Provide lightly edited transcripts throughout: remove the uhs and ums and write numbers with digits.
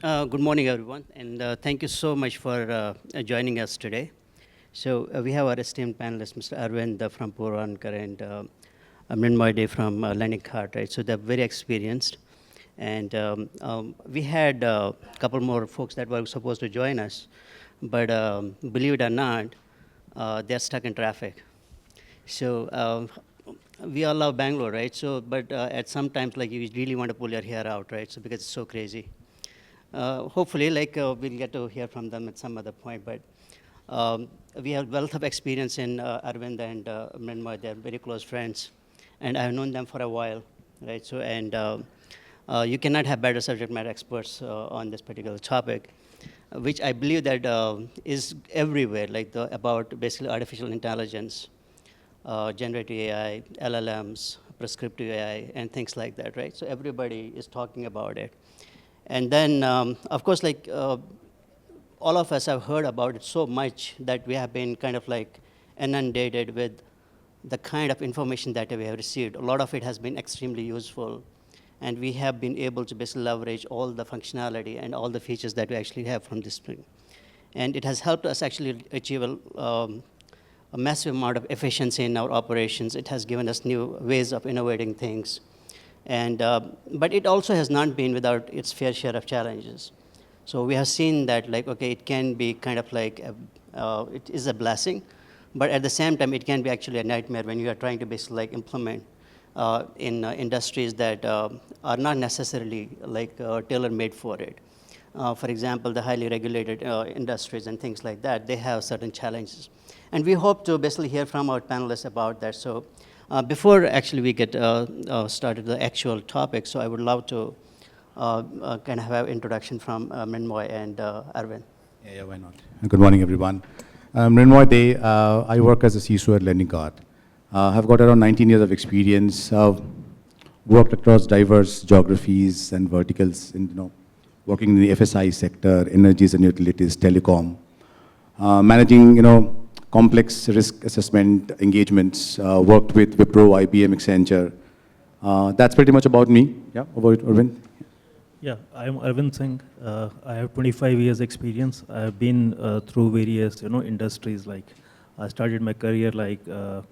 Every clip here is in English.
Good morning, everyone, and thank you so much for joining us today. So we have our esteemed panelists, Mr. Arvind from Purankar and Mrinmoy from Learning Heart, right? So they're very experienced. And we had a couple more folks that were supposed to join us, but believe it or not, they're stuck in traffic. So we all love Bangalore, right? So, but at some times, like you really want to pull your hair out, right? So because it's so crazy. Hopefully, we'll get to hear from them at some other point. But we have wealth of experience in Arvind and Mrinmoy. They're very close friends, and I've known them for a while, right? So, and you cannot have better subject matter experts on this particular topic, which I believe that is everywhere, about basically artificial intelligence, generative AI, LLMs, prescriptive AI, and things like that, right? So everybody is talking about it. And then, of course, all of us have heard about it so much that we have been kind of inundated with the kind of information that we have received. A lot of it has been extremely useful, and we have been able to basically leverage all the functionality and all the features that we actually have from this thing. And it has helped us actually achieve a massive amount of efficiency in our operations. It has given us new ways of innovating things. And, but it also has not been without its fair share of challenges. So we have seen that, okay, it can be kind of it is a blessing, but at the same time, it can be actually a nightmare when you are trying to basically implement in industries that are not necessarily tailor-made for it. For example, the highly regulated industries and things like that, they have certain challenges. And we hope to basically hear from our panelists about that. So before actually we get started the actual topic, so I would love to kind of have introduction from Mrinmoy and Arvind. Yeah, why not? Good morning, everyone. Mrinmoy Day, I work as a CISO at Learning Card. I've got around 19 years of experience. Worked across diverse geographies and verticals, in, working in the FSI sector, energies and utilities, telecom, managing, complex risk assessment engagements, worked with Wipro, IBM, Accenture. That's pretty much about me. Yeah, about Arvind. Yeah, I'm Arvind Singh. I have 25 years experience. I've been through various, industries. I started my career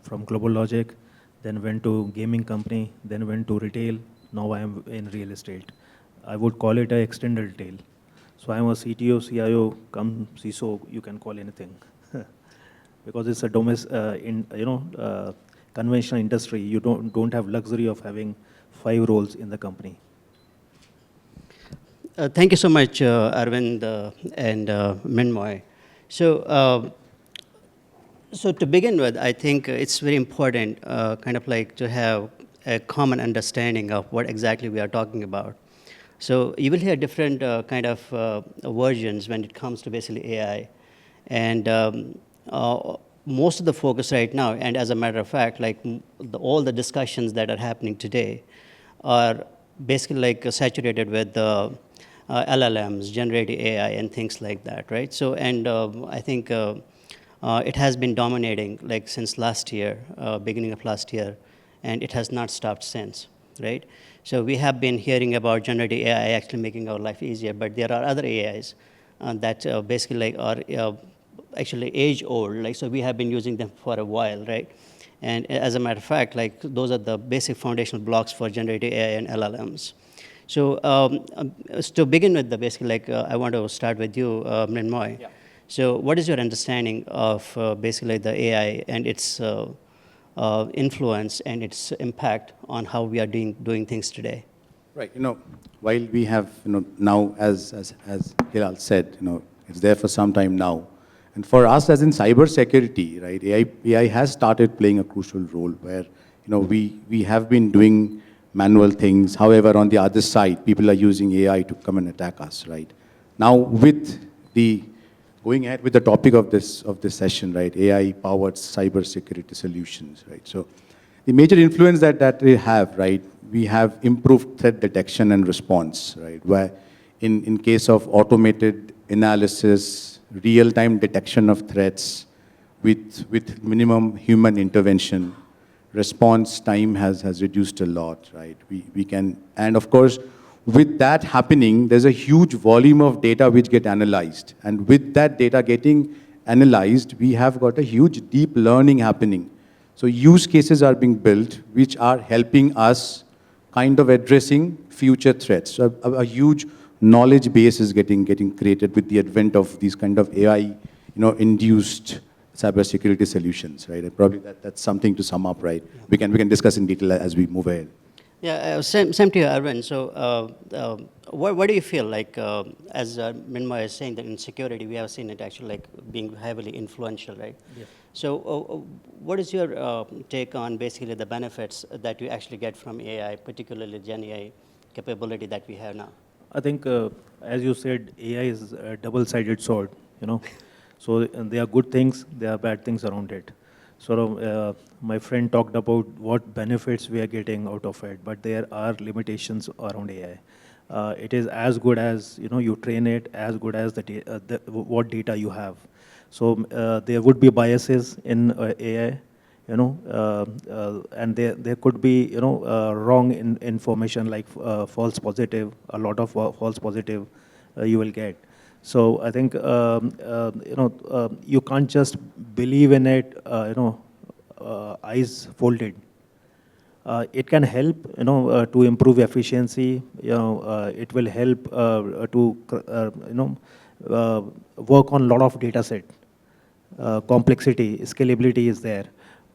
from Global Logic, then went to gaming company, then went to retail. Now I am in real estate. I would call it an extended retail. So I'm a CTO, CIO, come CISO. You can call anything. Because it's a conventional industry. You don't have luxury of having 5 roles in the company. Thank you so much, Arvind and Mrinmoy. So, so to begin with, I think it's very important to have a common understanding of what exactly we are talking about. So you will hear different versions when it comes to basically AI. And most of the focus right now, and as a matter of fact, all the discussions that are happening today are basically saturated with LLMs, generative AI, and things like that, right? So, and I think it has been dominating since last year, beginning of last year, and it has not stopped since, right? So we have been hearing about generative AI actually making our life easier, but there are other AIs that basically are actually age-old. So we have been using them for a while, right? And as a matter of fact, those are the basic foundational blocks for generative AI and LLMs. So to begin with, I want to start with you, Mrinmoy. Yeah. So what is your understanding of basically the AI and its influence and its impact on how we are doing things today? Right. While we have, now, as Hilal said, it's there for some time now. And for us, as in cybersecurity, right, AI has started playing a crucial role where, we have been doing manual things. However, on the other side, people are using AI to come and attack us, right? Now, with going ahead with the topic of this session, right, AI-powered cybersecurity solutions, right? So the major influence that we have, right, we have improved threat detection and response, right, where in case of automated analysis, real-time detection of threats with minimum human intervention, response time has reduced a lot, right? We can, and of course, with that happening, there's a huge volume of data which get analyzed. And with that data getting analyzed, we have got a huge deep learning happening. So use cases are being built which are helping us kind of addressing future threats. So a huge knowledge base is getting created with the advent of these kind of AI, induced cybersecurity solutions, right? And probably that's something to sum up, right? Yeah. We can discuss in detail as we move ahead. Yeah, same to you, Arvind. So, what do you feel like, as Minmay is saying, that in security, we have seen it actually like being heavily influential, right? Yeah. So, what is your take on basically the benefits that you actually get from AI, particularly Gen AI capability that we have now? I think, as you said, AI is a double-sided sword, So there are good things, there are bad things around it. So my friend talked about what benefits we are getting out of it, but there are limitations around AI. It is as good as you train it, as good as what data you have. So there would be biases in AI, and there could be wrong information like false positive, a lot of false positive you will get. So I think you can't just believe in it, eyes folded. It can help, to improve efficiency. It will help to, work on a lot of data set. Complexity, scalability is there.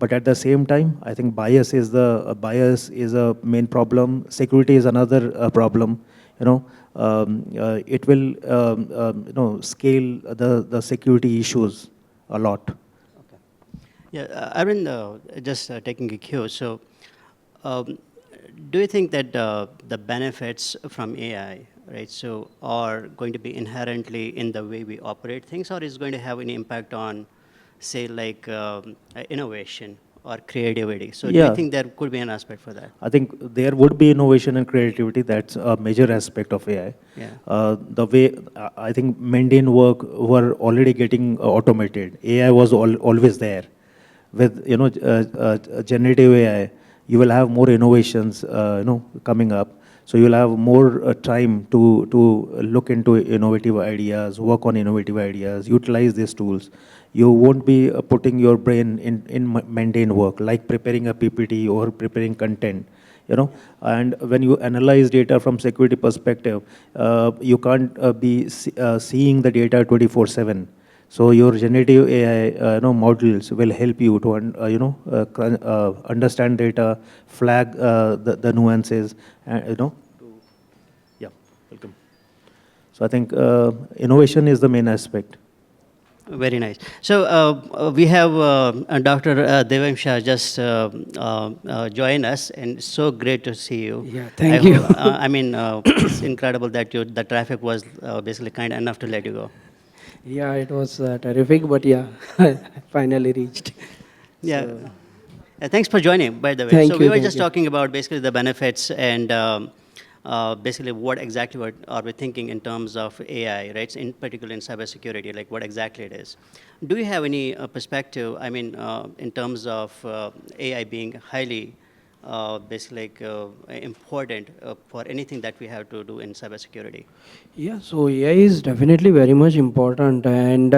But at the same time, I think bias is a main problem. Security is another problem. It will scale the security issues a lot. Okay. Yeah, Arvind, just taking a cue. So, do you think that the benefits from AI, right, so are going to be inherently in the way we operate things, or is going to have any impact on, say, like innovation or creativity? So do you think there could be an aspect for that? I think there would be innovation and creativity. That's a major aspect of AI. Yeah. The way I think mundane work were already getting automated. AI was always there. With generative AI, you will have more innovations coming up. So you'll have more time to look into innovative ideas, work on innovative ideas, utilize these tools. You won't be putting your brain in mundane work, like preparing a PPT or preparing content. And when you analyze data from security perspective, you can't be seeing the data 24/7. So your generative AI models will help you to understand data, flag the nuances, and yeah, welcome. So I think innovation is the main aspect. Very nice. So we have Dr. Devang Shah just join us, and it's so great to see you. Yeah, thank you. I mean, it's incredible that the traffic was basically kind enough to let you go. Yeah, it was terrific, but yeah, I finally reached. Yeah. So, Thanks for joining, by the way. Thank so you, we were thank just you. talking about basically the benefits and basically what exactly are we thinking in terms of AI, right? In particular in cybersecurity, like what exactly it is. Do you have any perspective, I mean, in terms of AI being highly basically important for anything that we have to do in cybersecurity? Yeah, so AI is definitely very much important, and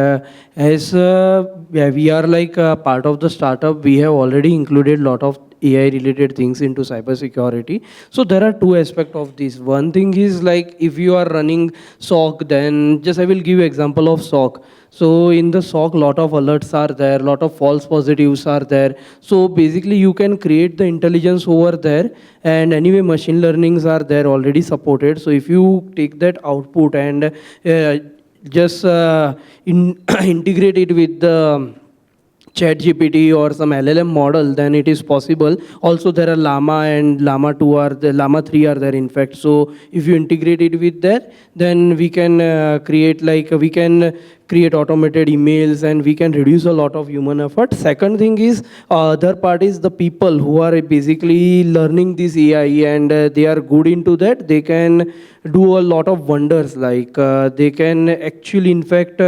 as yeah, we are like part of the startup, we have already included a lot of AI related things into cybersecurity. So there are two aspects of this. One thing is like if you are running SOC, then just I will give you example of SOC. So in the SOC, lot of alerts are there, lot of false positives are there. So basically you can create the intelligence over there, and anyway machine learnings are there already supported. So if you take that output and just integrate it with the ChatGPT or some LLM model, then it is possible. Also, there are Llama and Llama 2 are the Llama 3 are there in fact. So if you integrate it with that, then we can create automated emails and we can reduce a lot of human effort. Second thing is other part is the people who are basically learning this AI and they are good into that. They can do a lot of wonders, like they can actually in fact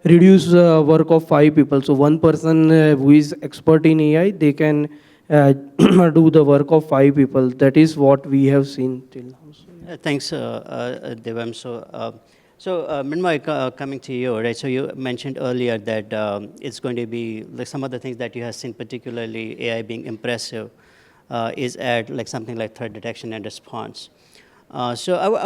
reduce work of 5 people. So one person who is expert in AI, they can do the work of 5 people. That is what we have seen till now. So, yeah. Thanks, Devam. Mrinmoy, coming to you, right? So you mentioned earlier that it's going to be like some of the things that you have seen, particularly AI being impressive, is at like something like threat detection and response. I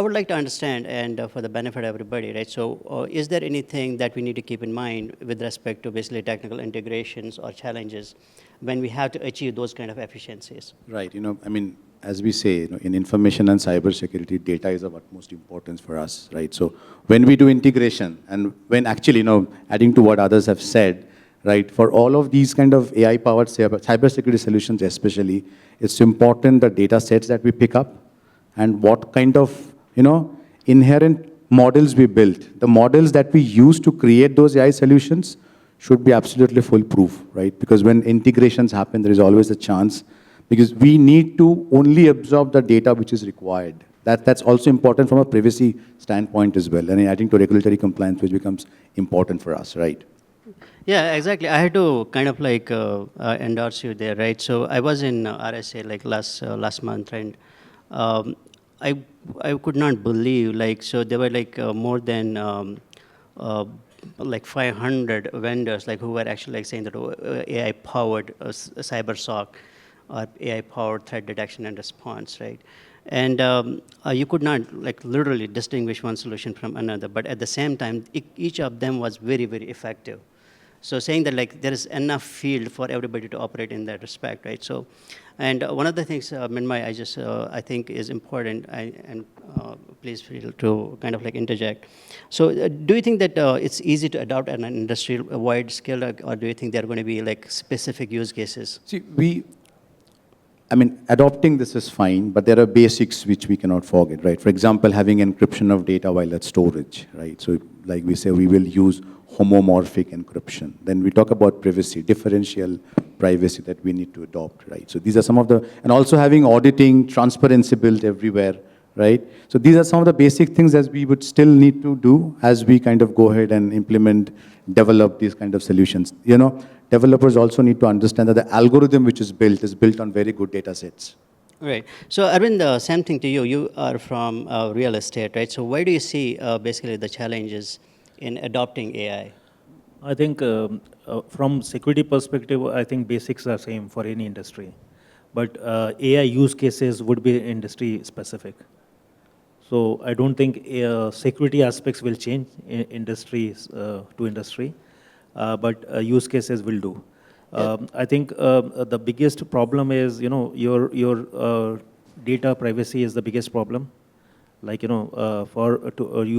would like to understand, and for the benefit of everybody, right? So is there anything that we need to keep in mind with respect to basically technical integrations or challenges when we have to achieve those kind of efficiencies? Right. I mean, as we say, in information and cybersecurity, data is of utmost importance for us, right? So when we do integration, and when actually, adding to what others have said, right, for all of these kind of AI-powered cybersecurity solutions especially, it's important the data sets that we pick up and what kind of, inherent models we build. The models that we use to create those AI solutions should be absolutely foolproof, right? Because when integrations happen, there is always a chance, because we need to only absorb the data which is required. That's also important from a privacy standpoint as well, and adding to regulatory compliance, which becomes important for us, right? Yeah, exactly. I had to kind of like endorse you there, right? So I was in RSA like last month, and um, I could not believe, like, so there were like more than like 500 vendors like who were actually like saying that AI powered cyber SOC or AI powered threat detection and response, right? And you could not like literally distinguish one solution from another, but at the same time, each of them was very, very effective. So saying that like there is enough field for everybody to operate in that respect, right? So, and one of the things, Minmay, I think is important, and please feel to kind of like interject. So do you think that it's easy to adopt at an industry-wide scale, or do you think there are going to be like specific use cases? See, adopting this is fine, but there are basics which we cannot forget, right? For example, having encryption of data while at storage, right? So like we say, we will use homomorphic encryption. Then we talk about privacy, differential privacy that we need to adopt, right? So these are some of the, and also having auditing, transparency built everywhere, right? So these are some of the basic things that we would still need to do as we kind of go ahead and implement, develop these kind of solutions. Developers also need to understand that the algorithm which is built on very good data sets. Right. So Arvind, same thing to you. You are from real estate, right? So where do you see basically the challenges in adopting AI? I think from security perspective, I think basics are same for any industry. But AI use cases would be industry specific. So I don't think security aspects will change industries to industry, but use cases will do. I think the biggest problem is, your data privacy is the biggest problem. Like, you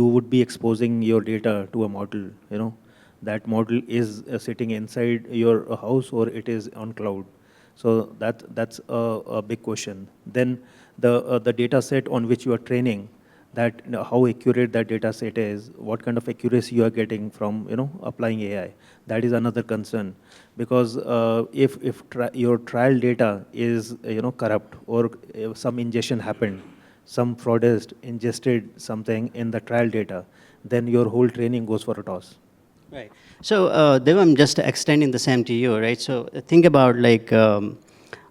would be exposing your data to a model, that model is sitting inside your house or it is on cloud. So that's a big question. Then the data set on which you are training, that how accurate that data set is, what kind of accuracy you are getting from applying AI. That is another concern, because if your trial data is corrupt, or if some ingestion happened, some fraudist ingested something in the trial data, then your whole training goes for a toss. Right. So Devam, just extending the same to you, right? So think about like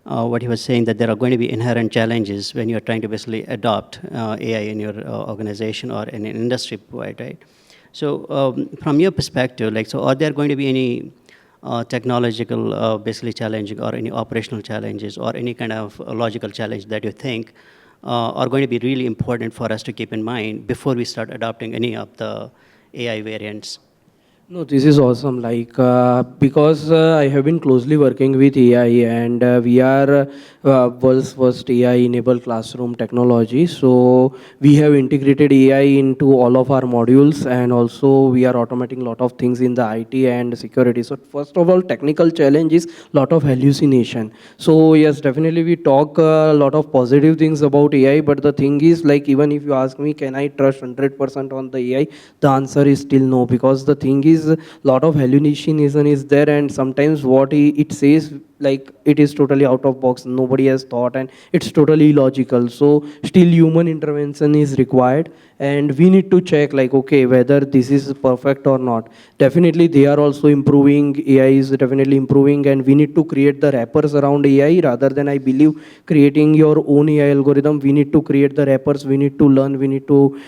what he was saying, that there are going to be inherent challenges when you're trying to basically adopt AI in your organization or in an industry, right? So from your perspective, like, so are there going to be any technological basically challenging, or any operational challenges, or any kind of logical challenge that you think are going to be really important for us to keep in mind before we start adopting any of the AI variants? No, this is awesome. Like, because I have been closely working with AI, and we are world's first AI-enabled classroom technology. So we have integrated AI into all of our modules, and also we are automating a lot of things in the IT and security. So first of all, technical challenge is lot of hallucination. So yes, definitely we talk a lot of positive things about AI, but the thing is, like, even if you ask me, can I trust 100% on the AI? The answer is still no, because the thing is, lot of hallucination is there, and sometimes what it says like it is totally out of box, nobody has thought, and it's totally illogical. So still human intervention is required, and we need to check like, okay, whether this is perfect or not. Definitely they are also improving, AI is definitely improving, and we need to create the wrappers around AI rather than, I believe, creating your own AI algorithm. We need to create the wrappers, we need to learn, we need to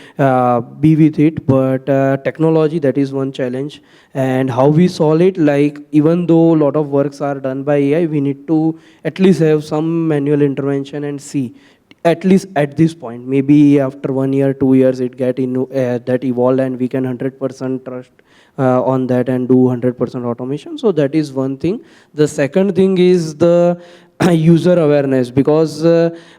be with it. But technology, that is one challenge. And how we solve it, like even though a lot of works are done by AI, we need to at least have some manual intervention and see, at least at this point. Maybe after 1 year, 2 years, it get in that evolved, and we can 100% trust on that and do 100% automation. So that is one thing. The second thing is the user awareness, because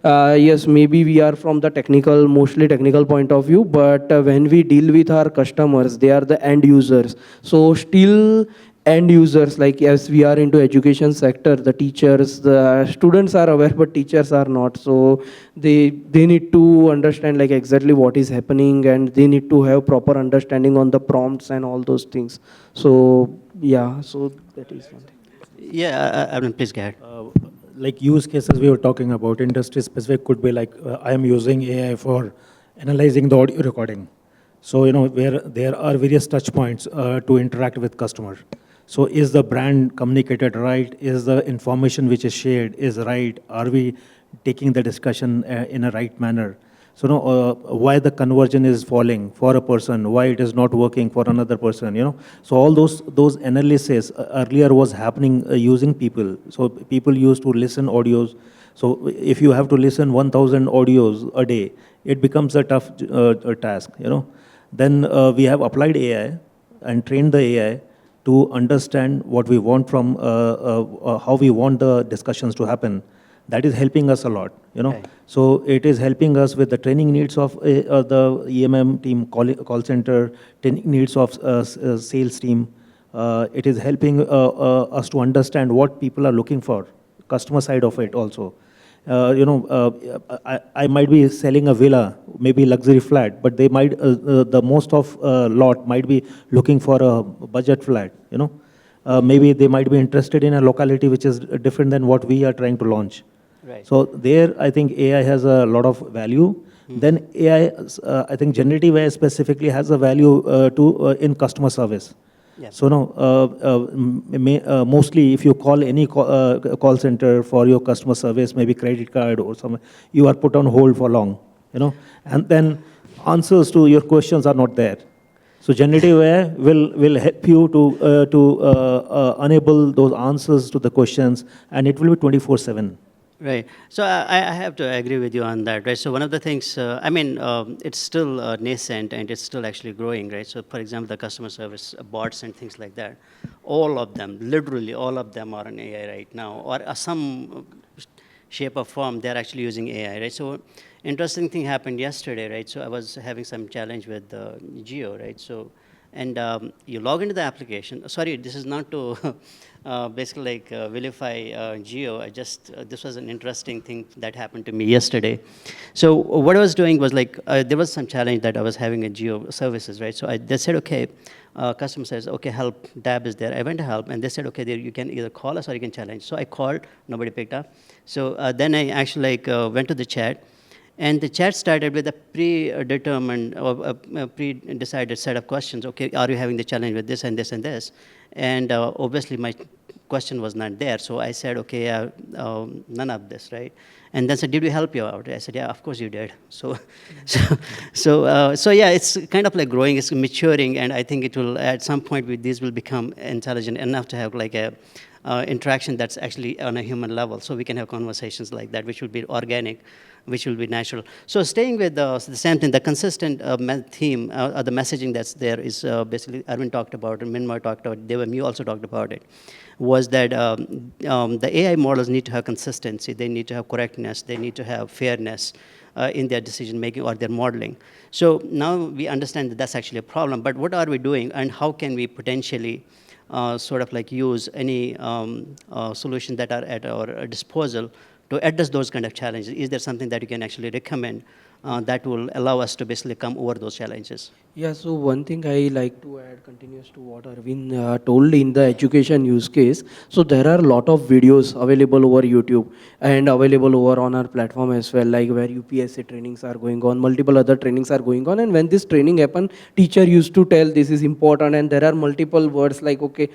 yes, maybe we are from the technical, mostly technical point of view, but when we deal with our customers, they are the end users. So still end users, like as we are into education sector, the teachers, the students are aware, but teachers are not. So they need to understand like exactly what is happening, and they need to have proper understanding on the prompts and all those things. So yeah, so that is one thing. Yeah, Arvind, please go ahead. Like use cases we were talking about, industry specific could be like, I am using AI for analyzing the audio recording. So, where there are various touch points to interact with customers. So is the brand communicated right? Is the information which is shared is right? Are we taking the discussion in a right manner? So, why the conversion is falling for a person, why it is not working for another person, So all those analysis earlier was happening using people. So people used to listen audios. So if you have to listen 1,000 audios a day, it becomes a tough task, Then we have applied AI and trained the AI to understand what we want from, how we want the discussions to happen. That is helping us a lot, Right. So it is helping us with the training needs of the EMM team, call center, training needs of sales team. It is helping us to understand what people are looking for, customer side of it also. I might be selling a villa, maybe luxury flat, but they might, the most of lot might be looking for a budget flat, Maybe they might be interested in a locality which is different than what we are trying to launch. Right. So there, I think AI has a lot of value. Then AI, I think generative AI specifically has a value in customer service. Yeah. So no, mostly if you call any call center for your customer service, maybe credit card or something, you are put on hold for long, and then answers to your questions are not there. So generative AI will help you to enable those answers to the questions, and it will be 24/7. Right. So I have to agree with you on that, right? So one of the things, it's still nascent and it's still actually growing, right? So for example, the customer service bots and things like that, all of them, literally all of them are on AI right now, or some shape or form, they're actually using AI, right? So interesting thing happened yesterday, right? So I was having some challenge with Geo, right? So, and you log into the application. Sorry, this is not to basically like vilify Geo. This was an interesting thing that happened to me yesterday. So what I was doing was like, there was some challenge that I was having in Geo services, right? So they said, okay, customer says, okay, help, tab is there. I went to help, and they said, okay, there you can either call us or you can challenge. So I called, nobody picked up. So then I actually like went to the chat, and the chat started with a predetermined or a pre-decided set of questions. Okay, are you having the challenge with this and this and this? And obviously my question was not there. So I said, okay, none of this, right? And then said, did we help you out? I said, yeah, of course you did. So, so yeah, it's kind of like growing, it's maturing, and I think it will, at some point, these will become intelligent enough to have like a interaction that's actually on a human level. So we can have conversations like that, which will be organic, which will be natural. So staying with the same thing, the consistent theme, the messaging that's there is basically, Arvind talked about it, Minmay talked about it, Devam, you also talked about it, was that the AI models need to have consistency, they need to have correctness, they need to have fairness in their decision making or their modeling. So now we understand that that's actually a problem, but what are we doing, and how can we potentially sort of like use any solution that are at our disposal to address those kind of challenges? Is there something that you can actually recommend that will allow us to basically come over those challenges? Yeah, so one thing I like to add continuous to what Arvind told in the education use case. So there are a lot of videos available over YouTube and available over on our platform as well, like where UPSC trainings are going on, multiple other trainings are going on. And when this training happen, teacher used to tell this is important, and there are multiple words like, okay,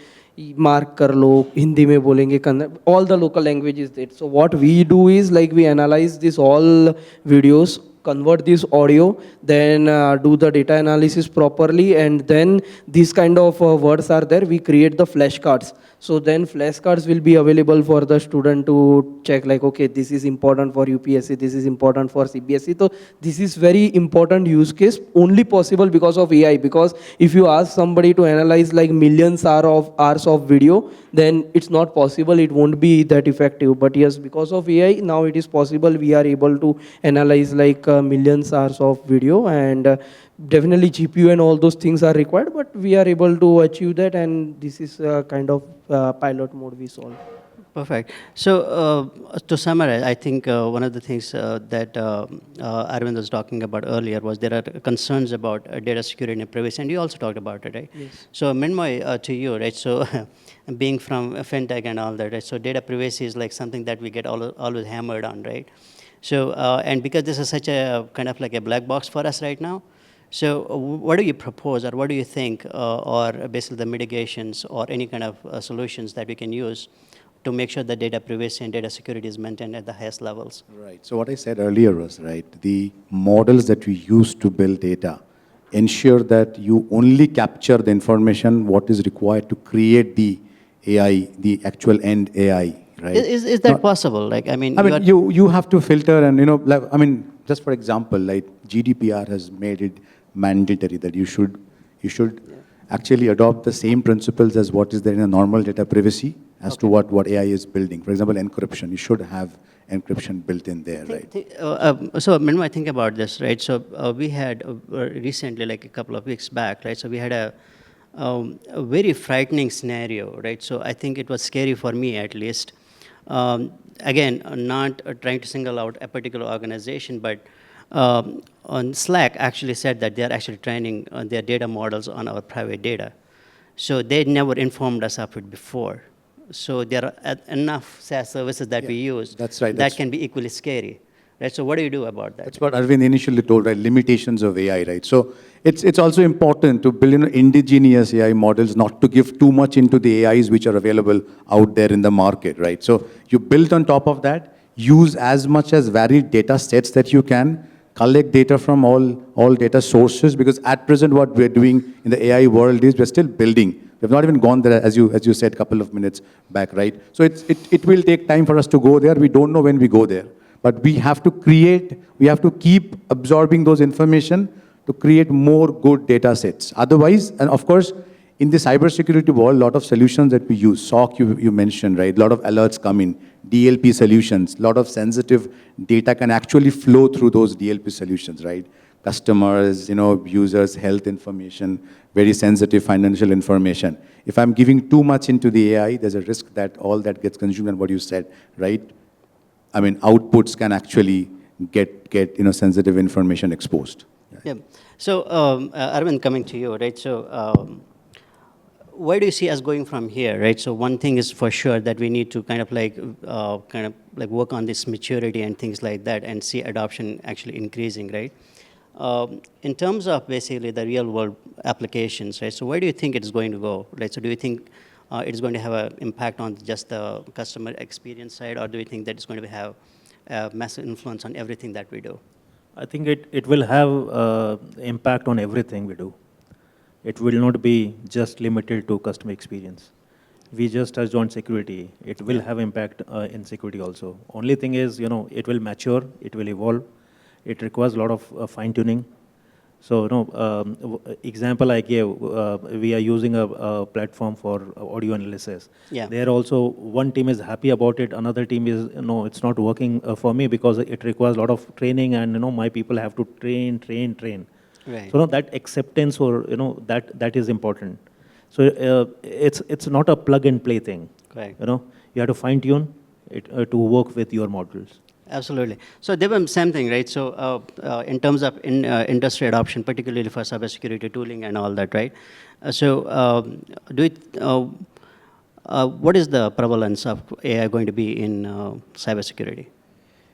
mark kar lo, Hindi mein bolenge, all the local languages there. So what we do is like we analyze this all videos, convert this audio, then do the data analysis properly, and then these kind of words are there, we create the flashcards. So then flashcards will be available for the student to check like, okay, this is important for UPSC, this is important for CBSE. So this is very important use case, only possible because of AI. Because if you ask somebody to analyze like millions hours of video, then it's not possible, it won't be that effective. But yes, because of AI, now it is possible, we are able to analyze like millions hours of video, and definitely GPU and all those things are required, but we are able to achieve that, and this is kind of pilot mode we solve. Perfect. So to summarize, I think one of the things that Arvind was talking about earlier was there are concerns about data security and privacy, and you also talked about it, right? Yes. So Minmoy, to you, right? So being from fintech and all that, right? So data privacy is like something that we get always hammered on, right? So and because this is such a kind of like a black box for us right now, so what do you propose, or what do you think, or basically the mitigations or any kind of solutions that we can use to make sure that data privacy and data security is maintained at the highest levels? Right. So what I said earlier was, right, the models that we use to build data ensure that you only capture the information what is required to create the AI, the actual end AI, right? Is that possible? Like, I mean, you have to filter and, like, I mean, just for example, like GDPR has made it mandatory that you should actually adopt the same principles as what is there in a normal data privacy as to what AI is building. For example, encryption, you should have encryption built in there, right? So, Minmo, I think about this, right? So, we had recently, like a couple of weeks back, right? So, we had a very frightening scenario, right? So, I think it was scary for me, at least. Again, not trying to single out a particular organization, but on Slack actually said that they are actually training their data models on our private data. So they never informed us of it before. So there are enough SaaS services that we use that can be equally scary. Right? So what do you do about that? That's what Arvind initially told, right? Limitations of AI, right? So it's also important to build indigenous AI models, not to give too much into the AIs which are available out there in the market, right? So you build on top of that, use as much as varied data sets that you can, collect data from all data sources, because at present what we're doing in the AI world is we're still building. We've not even gone there, as you said a couple of minutes back, right? So it will take time for us to go there. We don't know when we go there. But we have to keep absorbing those information to create more good data sets. Otherwise, and of course, in the cybersecurity world, a lot of solutions that we use, SOC you mentioned, right? A lot of alerts come in, DLP solutions, a lot of sensitive data can actually flow through those DLP solutions, right? Customers, users, health information, very sensitive financial information. If I'm giving too much into the AI, there's a risk that all that gets consumed, and what you said, right? I mean, outputs can actually get sensitive information exposed. Yeah. So, Arvind, coming to you, right? So, where do you see us going from here, right? So, one thing is for sure that we need to kind of like work on this maturity and things like that, and see adoption actually increasing, right? In terms of basically the real world applications, right? So, where do you think it's going to go, right? So, do you think it's going to have an impact on just the customer experience side, or do you think that it's going to have a massive influence on everything that we do? I think it will have impact on everything we do. It will not be just limited to customer experience. We just touched on security. It will have impact in security also. Only thing is, it will mature, it will evolve. It requires a lot of fine-tuning. So, example I gave, we are using a platform for audio analysis. Yeah. There also, one team is happy about it, another team is, no, it's not working for me because it requires a lot of training, and my people have to train. Right. So that acceptance, or that is important. So it's not a plug and play thing. Correct. You have to fine tune. to work with your models. Absolutely. So Devam, same thing, right? So in terms of industry adoption, particularly for cybersecurity tooling and all that, right? What is the prevalence of AI going to be in cybersecurity?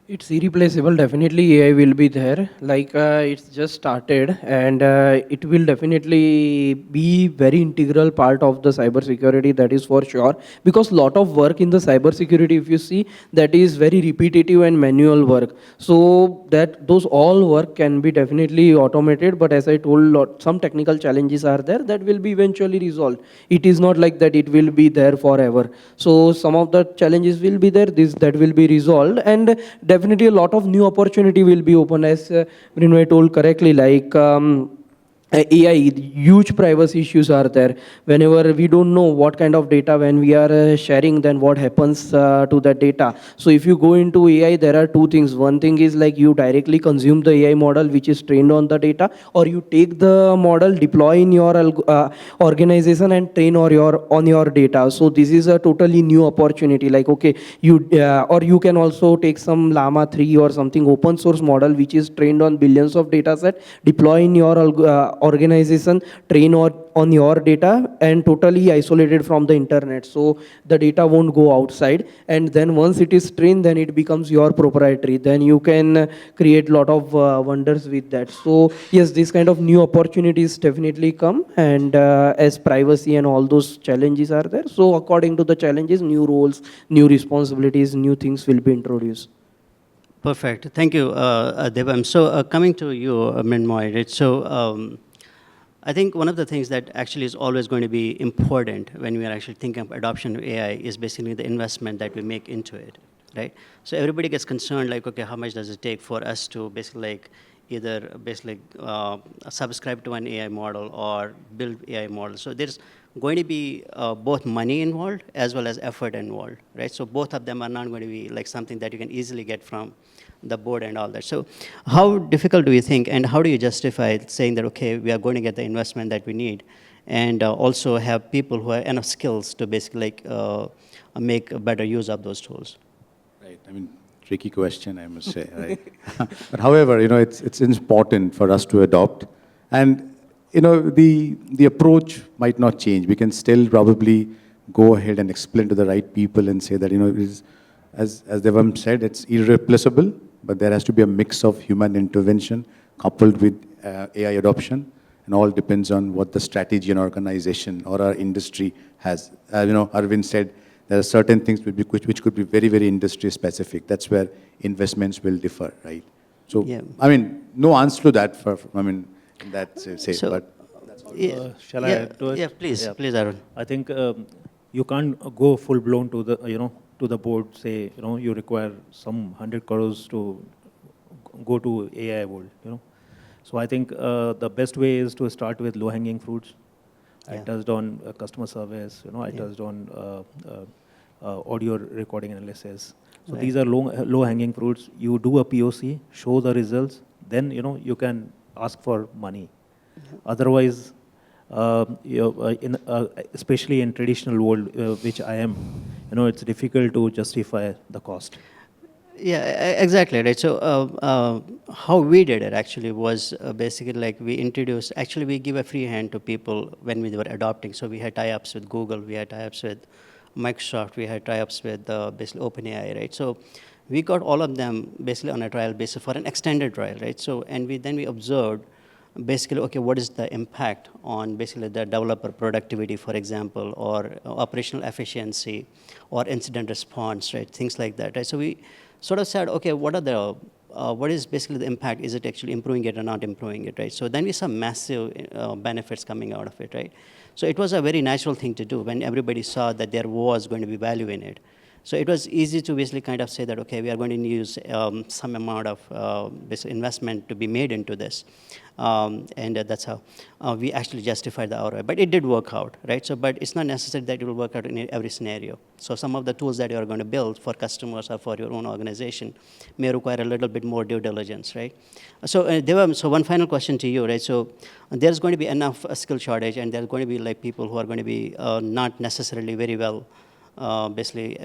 It's irreplaceable. Definitely, AI will be there. Like it's just started, and it will definitely be very integral part of the cybersecurity. That is for sure. Because lot of work in the cybersecurity, if you see, that is very repetitive and manual work. So that those all work can be definitely automated. But as I told, some technical challenges are there that will be eventually resolved. It is not like that it will be there forever. So some of the challenges will be there. This that will be resolved, and definitely a lot of new opportunity will be open, as Mrinmoy told correctly, like AI, huge privacy issues are there. Whenever we don't know what kind of data when we are sharing, then what happens to that data. So if you go into AI, there are two things. One thing is like you directly consume the AI model which is trained on the data, or you take the model, deploy in your organization and train on your data. So this is a totally new opportunity. Like okay, you or you can also take some Llama 3 or something open source model which is trained on billions of data set, deploy in your organization, train on your data, and totally isolated from the internet. So the data won't go outside, and then once it is trained, then it becomes your proprietary. Then you can create lot of wonders with that. So yes, this kind of new opportunities definitely come, and as privacy and all those challenges are there, so according to the challenges, new roles, new responsibilities, new things will be introduced. Perfect. Thank you, Devam. So coming to you, Mrinmoy, right? So I think one of the things that actually is always going to be important when we are actually thinking of adoption of AI is basically the investment that we make into it, right? So everybody gets concerned, like, okay, how much does it take for us to basically like either basically subscribe to an AI model or build AI model. So there's going to be both money involved as well as effort involved, right? So both of them are not going to be like something that you can easily get from the board and all that. So how difficult do you think, and how do you justify saying that, okay, we are going to get the investment that we need, and also have people who have enough skills to basically like make a better use of those tools? Right. I mean, tricky question, I must say, right? But however, it's important for us to adopt. And, the approach might not change. We can still probably go ahead and explain to the right people and say that, it is, as Devam said, it's irreplaceable, but there has to be a mix of human intervention coupled with AI adoption, and all depends on what the strategy and organization or our industry has. Arvind said, there are certain things which could be very, very industry specific. That's where investments will differ, right? So, yeah. I mean, no answer to that in that say, so, but that's all. Shall I add to it? Yeah, please, please, Arun. I think you can't go full blown to the, to the board, say, you require some 100 crores to go to AI world, So I think the best way is to start with low hanging fruits. I touched on customer service, I touched on audio recording analysis. So these are low-hanging fruits. You do a POC, show the results, then you can ask for money. Otherwise, especially in traditional world, which I am, it's difficult to justify the cost. Yeah, exactly, right. So how we did it actually was basically like we introduced, actually we give a free hand to people when we were adopting. So we had tie-ups with Google, we had tie-ups with Microsoft, we had tie-ups with basically OpenAI, right? So we got all of them basically on a trial basis for an extended trial, right? So, and then we observed basically, okay, what is the impact on basically the developer productivity, for example, or operational efficiency, or incident response, right? Things like that, right? So we sort of said, okay, what is basically the impact? Is it actually improving it or not improving it, right? So then we saw massive benefits coming out of it, right? So it was a very natural thing to do when everybody saw that there was going to be value in it. So it was easy to basically kind of say that, okay, we are going to use some amount of basic investment to be made into this. And that's how we actually justified the ROI. But it did work out, right? So, but it's not necessary that it will work out in every scenario. So some of the tools that you are going to build for customers or for your own organization may require a little bit more due diligence, right? So, Devam, so one final question to you, right? So there's going to be enough skill shortage, and there's going to be like people who are going to be not necessarily very well basically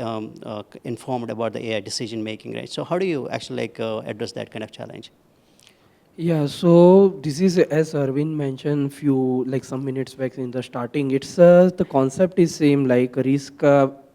informed about the AI decision making, right? So how do you actually address that kind of challenge? Yeah, so this is as Arvind mentioned few like some minutes back in the starting. It's the concept is same like risk.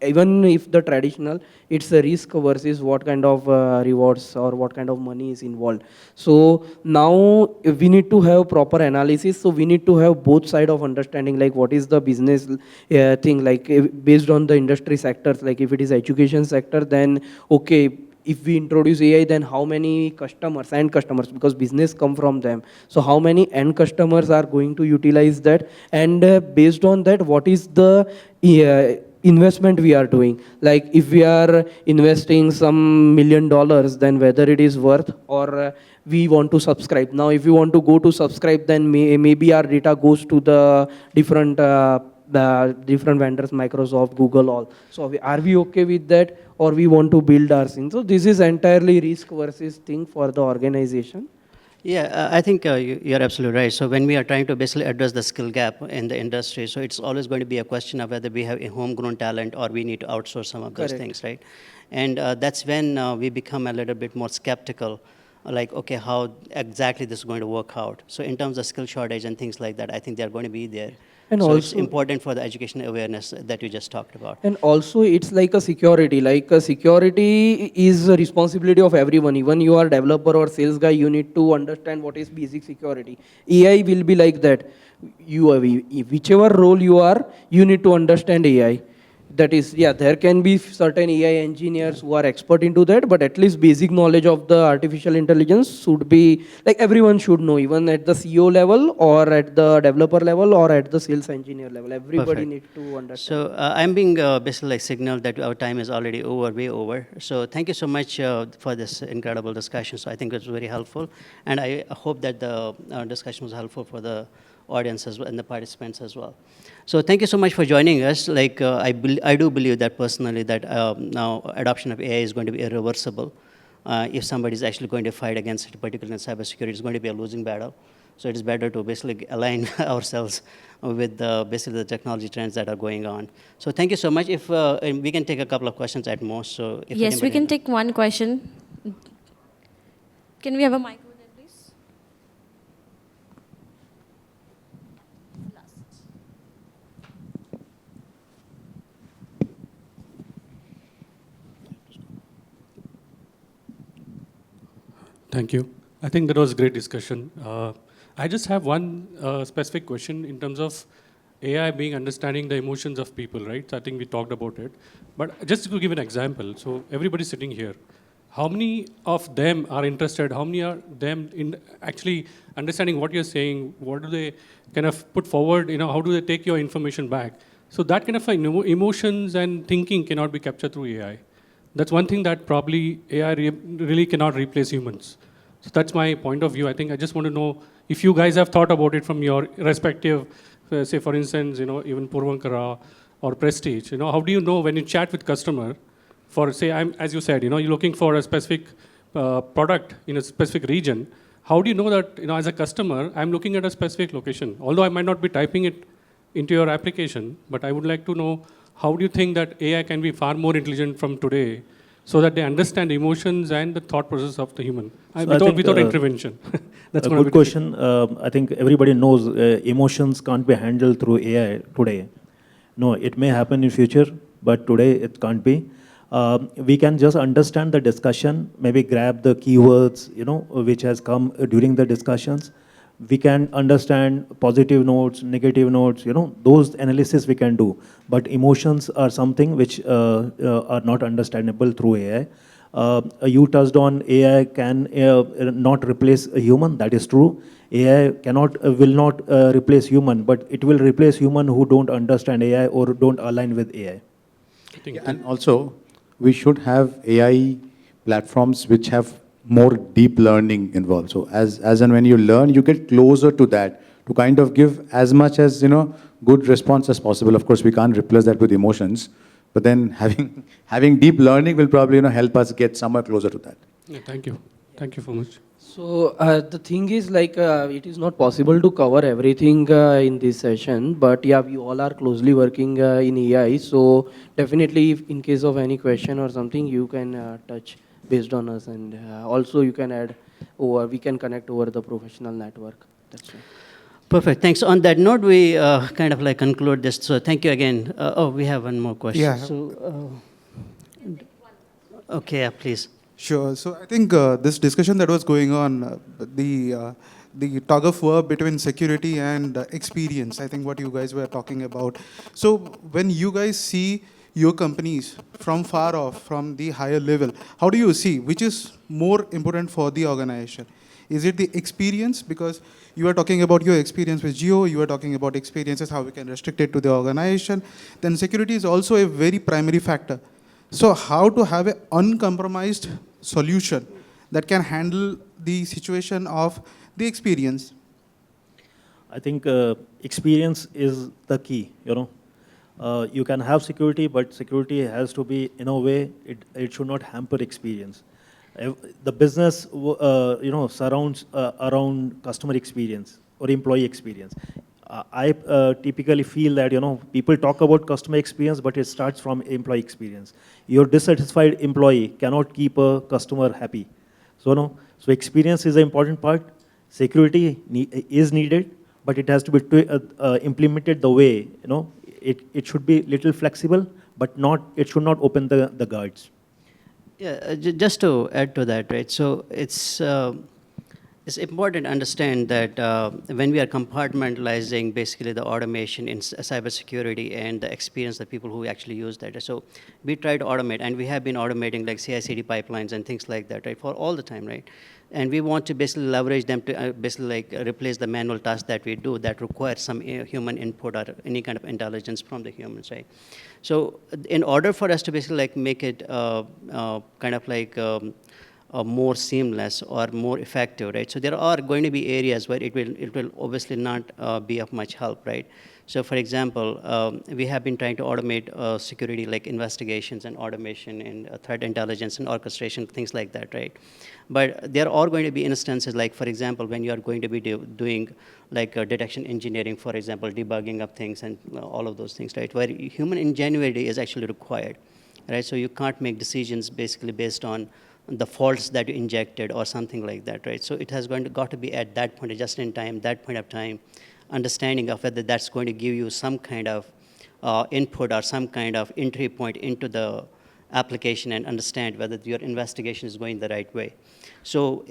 Even if the traditional, it's a risk versus what kind of rewards or what kind of money is involved. So now we need to have proper analysis. So we need to have both side of understanding like what is the business thing like based on the industry sectors. Like if it is education sector, then okay, if we introduce AI, then how many customers, end customers, because business come from them. So how many end customers are going to utilize that? And based on that, what is the investment we are doing? Like if we are investing some $1 million, then whether it is worth or we want to subscribe. Now, if you want to go to subscribe, then maybe our data goes to the different vendors, Microsoft, Google, all. So are we okay with that, or we want to build our thing? So this is entirely risk versus thing for the organization. Yeah, I think you're absolutely right. So when we are trying to basically address the skill gap in the industry, so it's always going to be a question of whether we have a homegrown talent or we need to outsource some of those Correct. things, right? And that's when we become a little bit more skeptical, like, okay, how exactly this is going to work out? So in terms of skill shortage and things like that, I think they're going to be there. And so it's also- important for the education awareness that you just talked about. And also it's like a security, like a security is a responsibility of everyone. Even you are developer or sales guy, you need to understand what is basic security. AI will be like that. You are, whichever role you are, you need to understand AI. That is, yeah, there can be certain AI engineers who are expert into that, but at least basic knowledge of the artificial intelligence should be, like everyone should know, even at the CEO level or at the developer level or at the sales engineer level. Everybody Perfect. needs to understand. So I'm being basically like signaled that our time is already over, way over. So thank you so much for this incredible discussion. So I think it was very helpful. And I hope that the discussion was helpful for the audience as well and the participants as well. So thank you so much for joining us. Like I do believe that personally that now adoption of AI is going to be irreversible. If somebody is actually going to fight against it, particularly in cybersecurity, it's going to be a losing battle. So it is better to basically align ourselves with basically the technology trends that are going on. So thank you so much. If and we can take a couple of questions at most. So if Yes, we anybody- can take one question. Can we have a mic over there, please? Thank you. I think that was a great discussion. I just have one specific question in terms of AI being understanding the emotions of people, right? So I think we talked about it. But just to give an example, so everybody sitting here, how many of them are interested? How many are them in actually understanding what you're saying? What do they kind of put forward? You know, how do they take your information back? So that kind of emotions and thinking cannot be captured through AI. That's one thing that probably AI really cannot replace humans. So that's my point of view. I think I just want to know if you guys have thought about it from your respective, say for instance, you know, even Purvankara or Prestige. You know, how do you know when you chat with customer, for say, as you said, you know, you're looking for a specific product in a specific region. How do you know that, you know, as a customer, I'm looking at a specific location? Although I might not be typing it into your application, but I would like to know, how do you think that AI can be far more intelligent from today so that they understand emotions and the thought process of the human without intervention? That's a good question. I think everybody knows emotions can't be handled through AI today. No, it may happen in future, but today it can't be. We can just understand the discussion, maybe grab the keywords, you know, which has come during the discussions. We can understand positive notes, negative notes, you know, those analysis we can do. But emotions are something which are not understandable through AI. You touched on AI can not replace a human. That is true. AI will not replace human, but it will replace human who don't understand AI or don't align with AI. And also, we should have AI platforms which have more deep learning involved. So as and when you learn, you get closer to that to kind of give as much as, you know, good response as possible. Of course, we can't replace that with emotions, but then having deep learning will probably, you know, help us get somewhere closer to that. Yeah, thank you. Thank you so much. So the thing is like it is not possible to cover everything in this session, but yeah, we all are closely working in AI. So definitely, if in case of any question or something, you can touch based on us, and also you can add, or we can connect over the professional network. That's right. Perfect. Thanks. On that note, we kind of like conclude this. So thank you again. Oh, we have one more question. Yeah. So, okay, yeah, please. Sure. So I think this discussion that was going on, the tug of war between security and experience, I think what you guys were talking about. So when you guys see your companies from far off, from the higher level, how do you see which is more important for the organization? Is it the experience? Because you are talking about your experience with Geo, you are talking about experiences, how we can restrict it to the organization. Then security is also a very primary factor. So how to have an uncompromised solution that can handle the situation of the experience? I think experience is the key, you know. You can have security, but security has to be, in a way, it should not hamper experience. The business, you know, surrounds around customer experience or employee experience. I typically feel that, you know, people talk about customer experience, but it starts from employee experience. Your dissatisfied employee cannot keep a customer happy. So, no, so experience is an important part. Security is needed, but it has to be implemented the way, you know, it should be little flexible, but not, it should not open the guards. Yeah, just to add to that, right? So it's important to understand that when we are compartmentalizing basically the automation in cybersecurity and the experience of people who actually use that. So we try to automate, and we have been automating like CI/CD pipelines and things like that, right, for all the time, right? And we want to basically leverage them to basically like replace the manual tasks that we do that require some human input or any kind of intelligence from the humans, right? So in order for us to basically like make it kind of like more seamless or more effective, right? So there are going to be areas where it will obviously not be of much help, right? So for example, we have been trying to automate security like investigations and automation and threat intelligence and orchestration, things like that, right? But there are going to be instances like, for example, when you are going to be doing like detection engineering, for example, debugging of things and all of those things, right? Where human ingenuity is actually required, right? So you can't make decisions basically based on the faults that you injected or something like that, right? So it has got to be at that point, just in time, that point of time, understanding of whether that's going to give you some kind of input or some kind of entry point into the application and understand whether your investigation is going the right way. So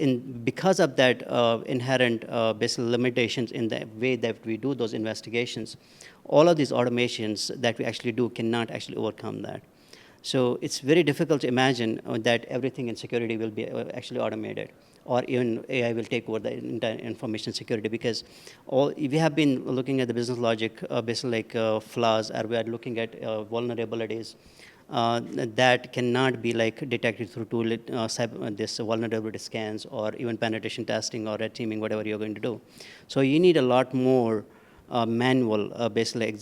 because of that inherent basic limitations in the way that we do those investigations, all of these automations that we actually do cannot actually overcome that. So it's very difficult to imagine that everything in security will be actually automated, or even AI will take over the entire information security, because we have been looking at the business logic, basically like flaws, or we are looking at vulnerabilities that cannot be like detected through this vulnerability scans or even penetration testing or red teaming, whatever you're going to do. So you need a lot more manual basically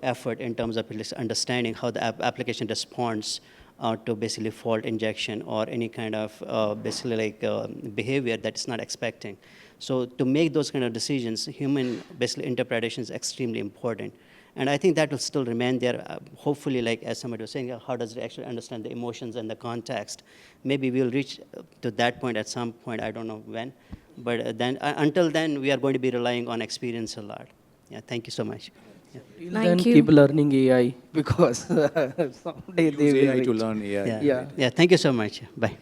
effort in terms of understanding how the application responds to basically fault injection or any kind of basically like behavior that it's not expecting. So to make those kind of decisions, human basically interpretation is extremely important. And I think that will still remain there. Hopefully, like as somebody was saying, how does it actually understand the emotions and the context? Maybe we'll reach to that point at some point, I don't know when. But then, until then, we are going to be relying on experience a lot. Yeah, thank you so much. Yeah. Till Thank then, you. keep learning AI because someday they Use will AI to reach. learn AI. Yeah. Yeah. Yeah, thank you so much. Bye.